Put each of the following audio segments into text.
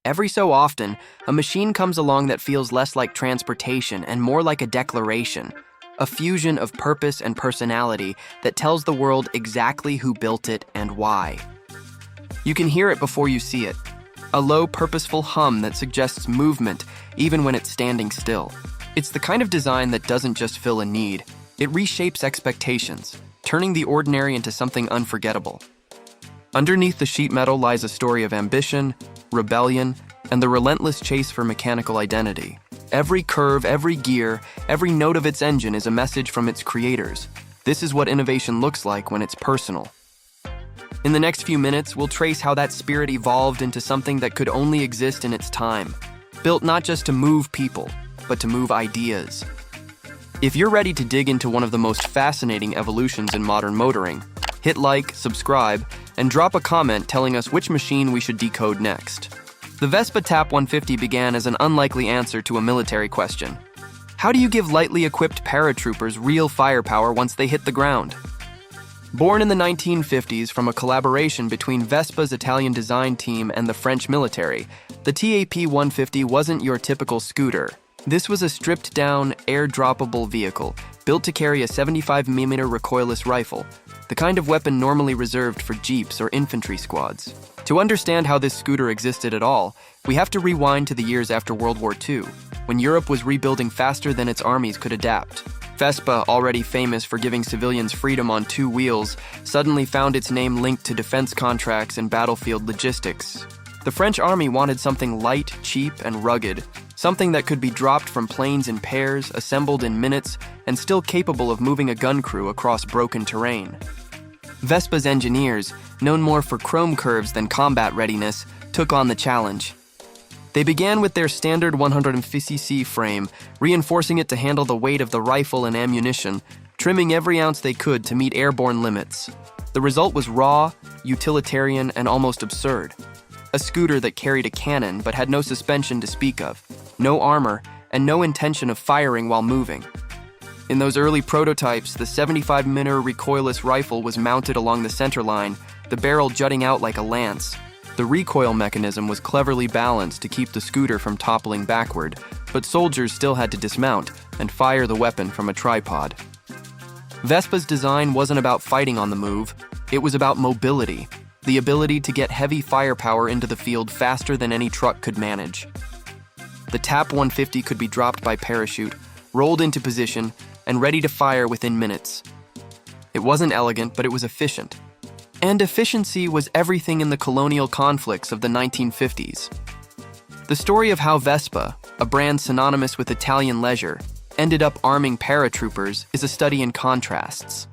Every so often, a machine comes along that feels less like transportation and more like a declaration, a fusion of purpose and personality that tells the world exactly who built it and why. You can hear it before you see it, a low, purposeful hum that suggests movement even when it's standing still. It's the kind of design that doesn't just fill a need, it reshapes expectations, turning the ordinary into something unforgettable. Underneath the sheet metal lies a story of ambition, rebellion, and the relentless chase for mechanical identity. Every curve, every gear, every note of its engine is a message from its creators. This is what innovation looks like when it's personal. In the next few minutes, we'll trace how that spirit evolved into something that could only exist in its time, built not just to move people, but to move ideas. If you're ready to dig into one of the most fascinating evolutions in modern motoring, hit like, subscribe, and drop a comment telling us which machine we should decode next. The Vespa TAP 150 began as an unlikely answer to a military question. How do you give lightly equipped paratroopers real firepower once they hit the ground? Born in the 1950s from a collaboration between Vespa's Italian design team and the French military, the TAP 150 wasn't your typical scooter. This was a stripped-down, air-droppable vehicle built to carry a 75mm recoilless rifle, the kind of weapon normally reserved for jeeps or infantry squads. To understand how this scooter existed at all, we have to rewind to the years after World War II, when Europe was rebuilding faster than its armies could adapt. Vespa, already famous for giving civilians freedom on two wheels, suddenly found its name linked to defense contracts and battlefield logistics. The French army wanted something light, cheap, and rugged, something that could be dropped from planes in pairs, assembled in minutes, and still capable of moving a gun crew across broken terrain. Vespa's engineers, known more for chrome curves than combat readiness, took on the challenge. They began with their standard 150cc frame, reinforcing it to handle the weight of the rifle and ammunition, trimming every ounce they could to meet airborne limits. The result was raw, utilitarian, and almost absurd. A scooter that carried a cannon but had no suspension to speak of, no armor, and no intention of firing while moving. In those early prototypes, the 75mm recoilless rifle was mounted along the center line, the barrel jutting out like a lance. The recoil mechanism was cleverly balanced to keep the scooter from toppling backward, but soldiers still had to dismount and fire the weapon from a tripod. Vespa's design wasn't about fighting on the move, it was about mobility, the ability to get heavy firepower into the field faster than any truck could manage. The TAP 150 could be dropped by parachute, rolled into position, and ready to fire within minutes. It wasn't elegant, but it was efficient. And efficiency was everything in the colonial conflicts of the 1950s. The story of how Vespa, a brand synonymous with Italian leisure, ended up arming paratroopers is a study in contrasts.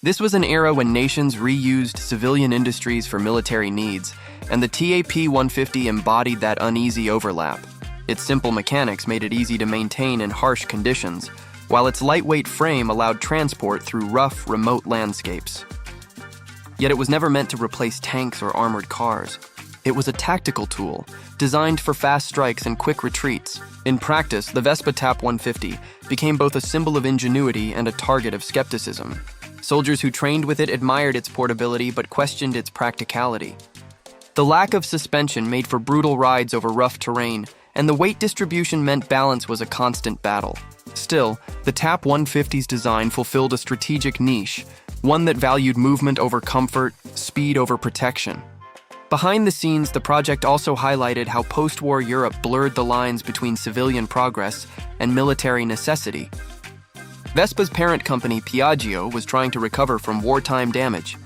This was an era when nations reused civilian industries for military needs, and the TAP 150 embodied that uneasy overlap. Its simple mechanics made it easy to maintain in harsh conditions, while its lightweight frame allowed transport through rough, remote landscapes. Yet it was never meant to replace tanks or armored cars. It was a tactical tool, designed for fast strikes and quick retreats. In practice, the Vespa TAP 150 became both a symbol of ingenuity and a target of skepticism. Soldiers who trained with it admired its portability but questioned its practicality. The lack of suspension made for brutal rides over rough terrain, and the weight distribution meant balance was a constant battle. Still, the TAP 150's design fulfilled a strategic niche, one that valued movement over comfort, speed over protection. Behind the scenes, the project also highlighted how post-war Europe blurred the lines between civilian progress and military necessity. Vespa's parent company, Piaggio, was trying to recover from wartime damage.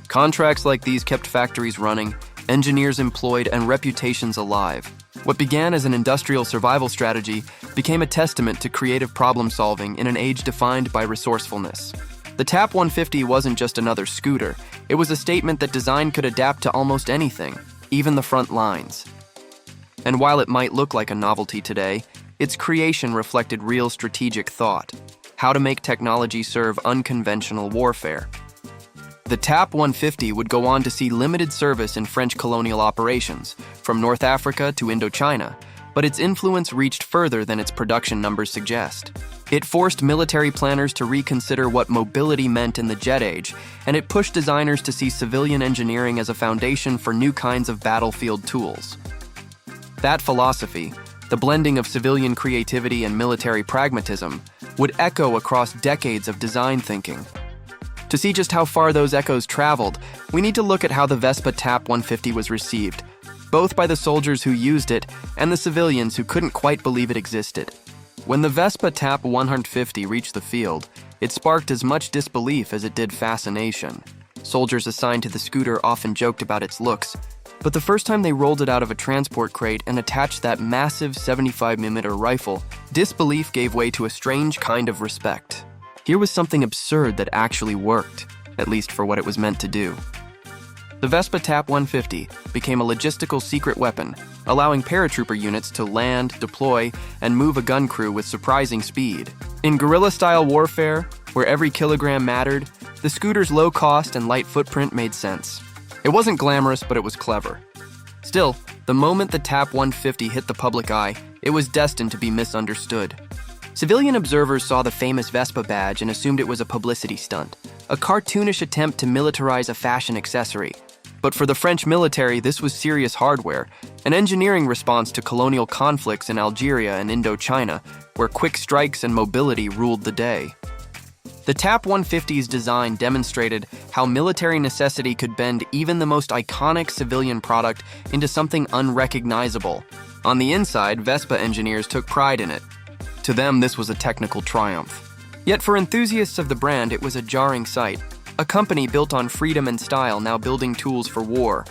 Contracts like these kept factories running, engineers employed, and reputations alive. What began as an industrial survival strategy became a testament to creative problem-solving in an age defined by resourcefulness. The TAP 150 wasn't just another scooter, it was a statement that design could adapt to almost anything, even the front lines. And while it might look like a novelty today, its creation reflected real strategic thought, how to make technology serve unconventional warfare. The TAP 150 would go on to see limited service in French colonial operations, from North Africa to Indochina, but its influence reached further than its production numbers suggest. It forced military planners to reconsider what mobility meant in the jet age, and it pushed designers to see civilian engineering as a foundation for new kinds of battlefield tools. That philosophy, the blending of civilian creativity and military pragmatism, would echo across decades of design thinking. To see just how far those echoes traveled, we need to look at how the Vespa TAP 150 was received, both by the soldiers who used it and the civilians who couldn't quite believe it existed. When the Vespa TAP 150 reached the field, it sparked as much disbelief as it did fascination. Soldiers assigned to the scooter often joked about its looks, but the first time they rolled it out of a transport crate and attached that massive 75mm rifle, disbelief gave way to a strange kind of respect. Here was something absurd that actually worked, at least for what it was meant to do. The Vespa TAP 150 became a logistical secret weapon, allowing paratrooper units to land, deploy, and move a gun crew with surprising speed. In guerrilla-style warfare, where every kilogram mattered, the scooter's low cost and light footprint made sense. It wasn't glamorous, but it was clever. Still, the moment the TAP 150 hit the public eye, it was destined to be misunderstood. Civilian observers saw the famous Vespa badge and assumed it was a publicity stunt, a cartoonish attempt to militarize a fashion accessory. But for the French military, this was serious hardware, an engineering response to colonial conflicts in Algeria and Indochina, where quick strikes and mobility ruled the day. The TAP 150's design demonstrated how military necessity could bend even the most iconic civilian product into something unrecognizable. On the inside, Vespa engineers took pride in it. To them, this was a technical triumph. Yet for enthusiasts of the brand, it was a jarring sight. A company built on freedom and style now building tools for war.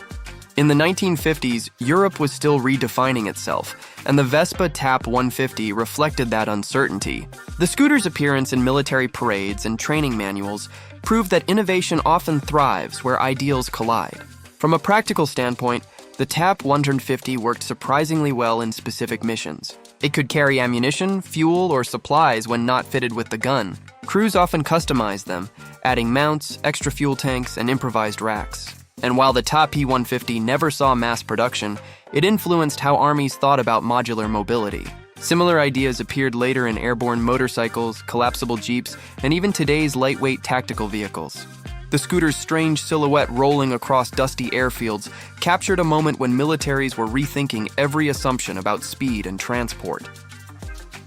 In the 1950s, Europe was still redefining itself, and the Vespa TAP 150 reflected that uncertainty. The scooter's appearance in military parades and training manuals proved that innovation often thrives where ideals collide. From a practical standpoint, the TAP 150 worked surprisingly well in specific missions. It could carry ammunition, fuel, or supplies when not fitted with the gun. Crews often customized them, adding mounts, extra fuel tanks, and improvised racks. And while the TAP 150 never saw mass production, it influenced how armies thought about modular mobility. Similar ideas appeared later in airborne motorcycles, collapsible jeeps, and even today's lightweight tactical vehicles. The scooter's strange silhouette rolling across dusty airfields captured a moment when militaries were rethinking every assumption about speed and transport.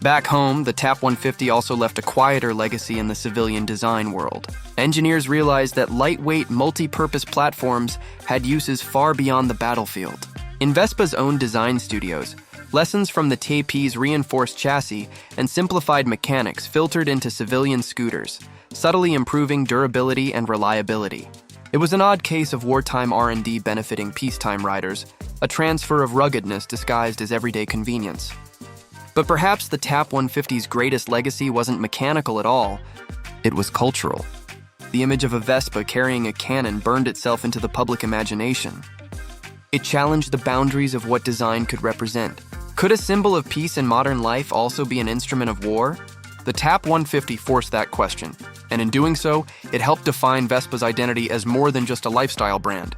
Back home, the TAP 150 also left a quieter legacy in the civilian design world. Engineers realized that lightweight, multi-purpose platforms had uses far beyond the battlefield. In Vespa's own design studios, lessons from the TAP's reinforced chassis and simplified mechanics filtered into civilian scooters, subtly improving durability and reliability. It was an odd case of wartime R&D benefiting peacetime riders, a transfer of ruggedness disguised as everyday convenience. But perhaps the TAP 150's greatest legacy wasn't mechanical at all, it was cultural. The image of a Vespa carrying a cannon burned itself into the public imagination. It challenged the boundaries of what design could represent. Could a symbol of peace in modern life also be an instrument of war? The TAP 150 forced that question, and in doing so, it helped define Vespa's identity as more than just a lifestyle brand.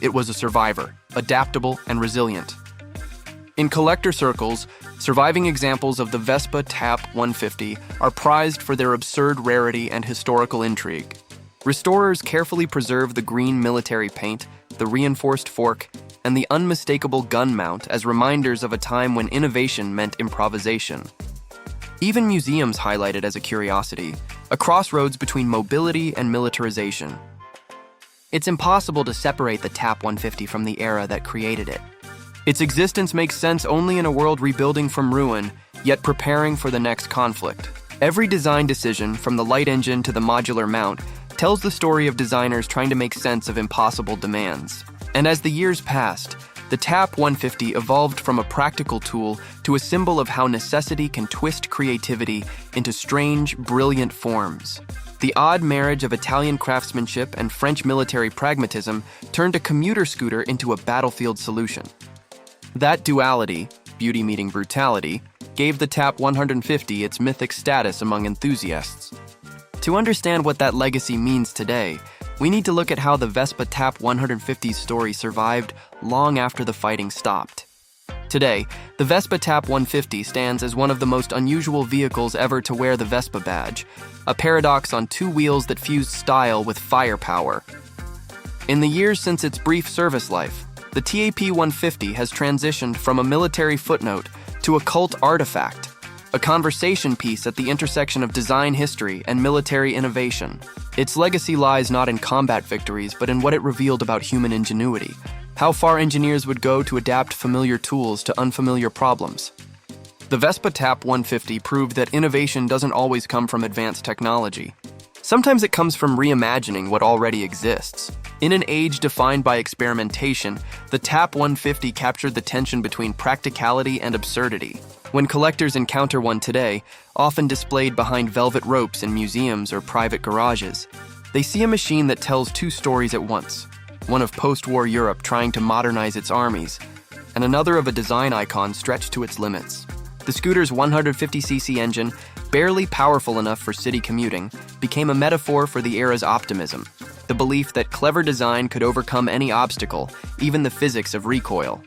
It was a survivor, adaptable and resilient. In collector circles, surviving examples of the Vespa TAP 150 are prized for their absurd rarity and historical intrigue. Restorers carefully preserve the green military paint, the reinforced fork, and the unmistakable gun mount as reminders of a time when innovation meant improvisation. Even museums highlight it as a curiosity, a crossroads between mobility and militarization. It's impossible to separate the TAP 150 from the era that created it. Its existence makes sense only in a world rebuilding from ruin, yet preparing for the next conflict. Every design decision, from the light engine to the modular mount, tells the story of designers trying to make sense of impossible demands. And as the years passed, the TAP 150 evolved from a practical tool to a symbol of how necessity can twist creativity into strange, brilliant forms. The odd marriage of Italian craftsmanship and French military pragmatism turned a commuter scooter into a battlefield solution. That duality, beauty meeting brutality, gave the TAP 150 its mythic status among enthusiasts. To understand what that legacy means today, we need to look at how the Vespa TAP 150's story survived long after the fighting stopped. Today, the Vespa TAP 150 stands as one of the most unusual vehicles ever to wear the Vespa badge, a paradox on two wheels that fused style with firepower. In the years since its brief service life, the TAP-150 has transitioned from a military footnote to a cult artifact, a conversation piece at the intersection of design history and military innovation. Its legacy lies not in combat victories, but in what it revealed about human ingenuity, how far engineers would go to adapt familiar tools to unfamiliar problems. The Vespa TAP-150 proved that innovation doesn't always come from advanced technology. Sometimes it comes from reimagining what already exists. In an age defined by experimentation, the TAP-150 captured the tension between practicality and absurdity. When collectors encounter one today, often displayed behind velvet ropes in museums or private garages, they see a machine that tells two stories at once, one of post-war Europe trying to modernize its armies, and another of a design icon stretched to its limits. The scooter's 150cc engine, barely powerful enough for city commuting, became a metaphor for the era's optimism, the belief that clever design could overcome any obstacle, even the physics of recoil.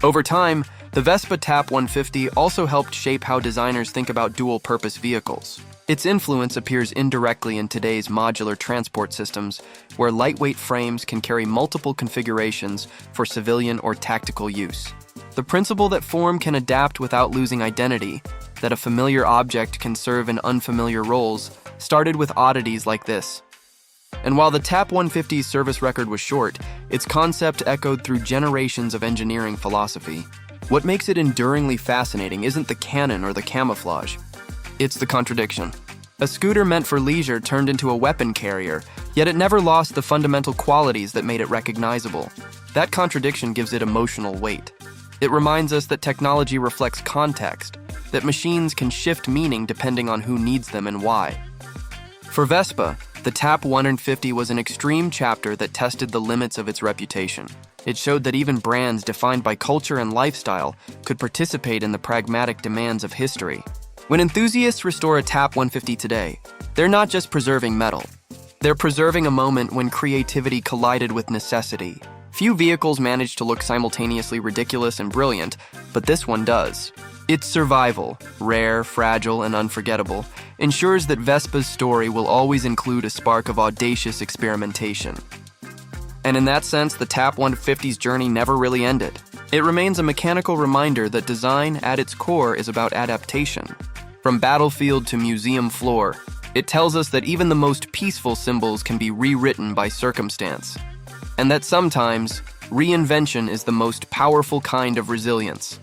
Over time, the Vespa TAP-150 also helped shape how designers think about dual-purpose vehicles. Its influence appears indirectly in today's modular transport systems, where lightweight frames can carry multiple configurations for civilian or tactical use. The principle that form can adapt without losing identity, that a familiar object can serve in unfamiliar roles, started with oddities like this. And while the TAP-150's service record was short, its concept echoed through generations of engineering philosophy. What makes it enduringly fascinating isn't the canon or the camouflage. It's the contradiction. A scooter meant for leisure turned into a weapon carrier, yet it never lost the fundamental qualities that made it recognizable. That contradiction gives it emotional weight. It reminds us that technology reflects context, that machines can shift meaning depending on who needs them and why. For Vespa, the TAP-150 was an extreme chapter that tested the limits of its reputation. It showed that even brands defined by culture and lifestyle could participate in the pragmatic demands of history. When enthusiasts restore a TAP-150 today, they're not just preserving metal. They're preserving a moment when creativity collided with necessity. Few vehicles manage to look simultaneously ridiculous and brilliant, but this one does. Its survival, rare, fragile, and unforgettable, ensures that Vespa's story will always include a spark of audacious experimentation. And in that sense, the TAP-150's journey never really ended. It remains a mechanical reminder that design, at its core, is about adaptation. From battlefield to museum floor, it tells us that even the most peaceful symbols can be rewritten by circumstance. And that sometimes, reinvention is the most powerful kind of resilience.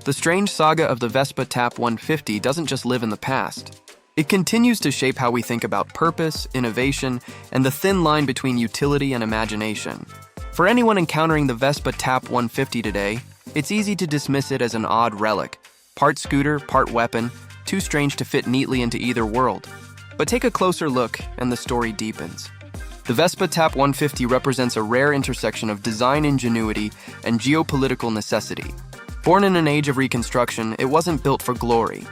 The strange saga of the Vespa TAP-150 doesn't just live in the past. It continues to shape how we think about purpose, innovation, and the thin line between utility and imagination. For anyone encountering the Vespa TAP-150 today, it's easy to dismiss it as an odd relic, part scooter, part weapon, too strange to fit neatly into either world. But take a closer look, and the story deepens. The Vespa TAP-150 represents a rare intersection of design ingenuity and geopolitical necessity. Born in an age of Reconstruction, it wasn't built for glory.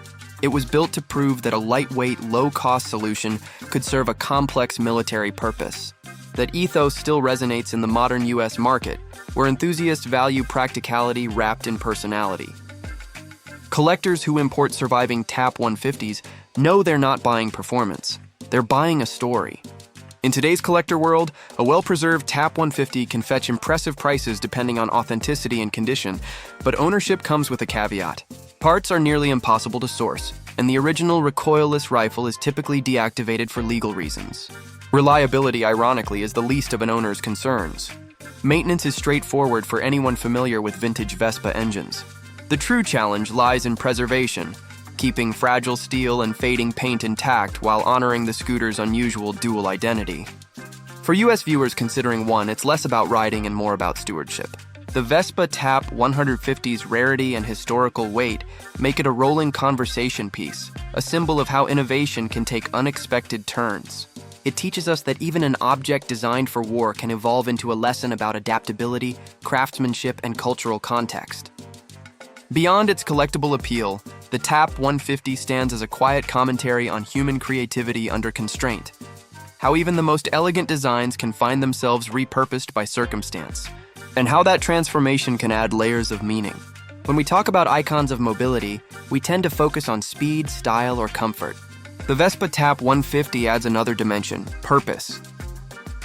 It was built to prove that a lightweight, low-cost solution could serve a complex military purpose. That ethos still resonates in the modern U.S. market, where enthusiasts value practicality wrapped in personality. Collectors who import surviving TAP-150s know they're not buying performance. They're buying a story. In today's collector world, a well-preserved TAP-150 can fetch impressive prices depending on authenticity and condition, but ownership comes with a caveat. Parts are nearly impossible to source, and the original recoilless rifle is typically deactivated for legal reasons. Reliability, ironically, is the least of an owner's concerns. Maintenance is straightforward for anyone familiar with vintage Vespa engines. The true challenge lies in preservation, keeping fragile steel and fading paint intact while honoring the scooter's unusual dual identity. For US viewers considering one, it's less about riding and more about stewardship. The Vespa TAP-150's rarity and historical weight make it a rolling conversation piece, a symbol of how innovation can take unexpected turns. It teaches us that even an object designed for war can evolve into a lesson about adaptability, craftsmanship, and cultural context. Beyond its collectible appeal, the TAP-150 stands as a quiet commentary on human creativity under constraint. How even the most elegant designs can find themselves repurposed by circumstance, and how that transformation can add layers of meaning. When we talk about icons of mobility, we tend to focus on speed, style, or comfort. The Vespa TAP-150 adds another dimension: purpose.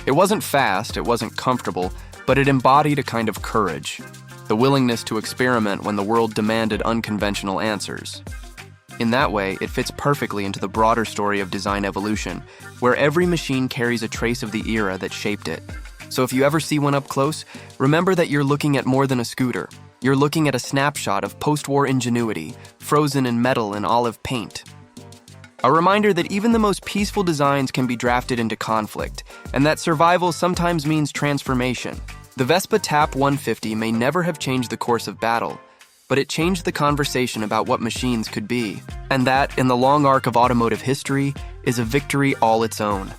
It wasn't fast, it wasn't comfortable, but it embodied a kind of courage, the willingness to experiment when the world demanded unconventional answers. In that way, it fits perfectly into the broader story of design evolution, where every machine carries a trace of the era that shaped it. So if you ever see one up close, remember that you're looking at more than a scooter. You're looking at a snapshot of post-war ingenuity, frozen in metal and olive paint. A reminder that even the most peaceful designs can be drafted into conflict, and that survival sometimes means transformation. The Vespa TAP 150 may never have changed the course of battle, but it changed the conversation about what machines could be. And that, in the long arc of automotive history, is a victory all its own.